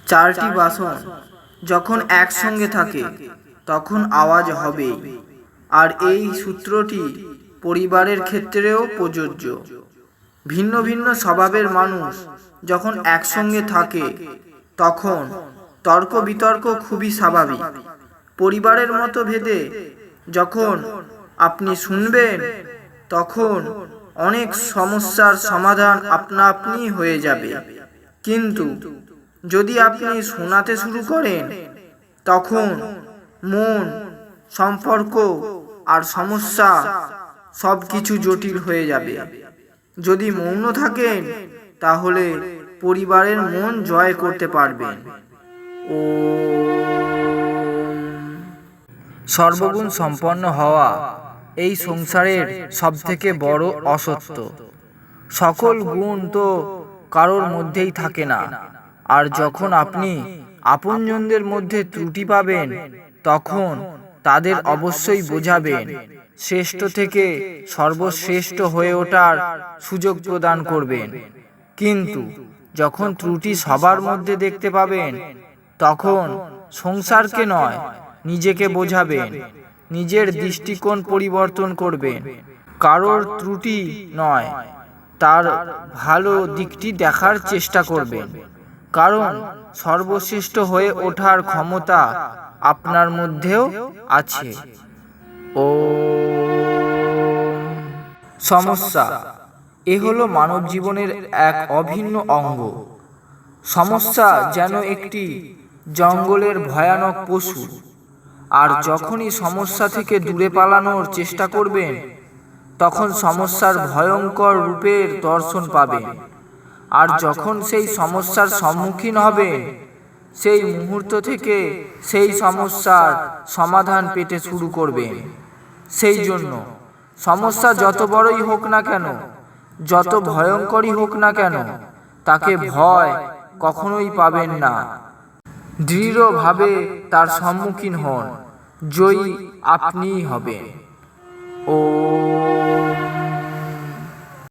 চারটি বাসন যখন একসঙ্গে থাকে তখন আওয়াজ হবে, আর এই সূত্রটি পরিবারের ক্ষেত্রেও প্রযোজ্য। ভিন্ন ভিন্ন স্বভাবের মানুষ যখন একসঙ্গে থাকে তখন তর্ক বিতর্ক খুবই স্বাভাবিক। পরিবারের মতভেদে যখন আপনি শুনবেন তখন অনেক সমস্যার সমাধান আপনা আপনি হয়ে যাবে। কিন্তু যদি আপনি শোনাতে শুরু করেন তখন মন, সম্পর্ক আর সমস্যা সব কিছু জটিল হয়ে যাবে। যদি মৌন থাকেন তাহলে পরিবারের মন জয় করতে পারবেন। সর্বগুণ সম্পন্ন হওয়া এই সংসারের সবথেকে বড় অসত্য। সকল গুণ তো কারোর মধ্যেই থাকে না। আর যখন আপনি আপনজনদের মধ্যে ত্রুটি পাবেন তখন তাদের অবশ্যই বোঝাবেন, শ্রেষ্ঠ থেকে সর্বশ্রেষ্ঠ হয়ে ওঠার সুযোগ প্রদান করবেন। কিন্তু যখন ত্রুটি সবার মধ্যে দেখতে পাবেন তখন সংসারকে নয়, নিজেকে বোঝাবেন, নিজের দৃষ্টিকোণ পরিবর্তন করবেন। কারোর ত্রুটি নয়, তার ভালো দিকটি দেখার চেষ্টা করবেন, কারণ সর্বশ্রেষ্ঠ হয়ে ওঠার ক্ষমতা আপনার মধ্যেও আছে। সমস্যা এ হলো মানব জীবনের এক অভিন্ন অঙ্গ। সমস্যা যেন একটি জঙ্গলের ভয়ানক পশু, আর যখনই সমস্যা থেকে দূরে পালানোর চেষ্টা করবেন তখন সমস্যার ভয়ঙ্কর রূপের দর্শন পাবেন। আর যখন সেই সমস্যার সম্মুখীন হবেন সেই মুহূর্ত থেকে সেই সমস্যার সমাধান পেতে শুরু করবেন। সেই জন্য সমস্যা যত বড়ই হোক না কেন, যত ভয়ঙ্করই হোক না কেন, তাকে ভয় কখনোই পাবেন না। দৃঢ়ভাবে তার সম্মুখীন হন, জয়ী আপনিই হবেন।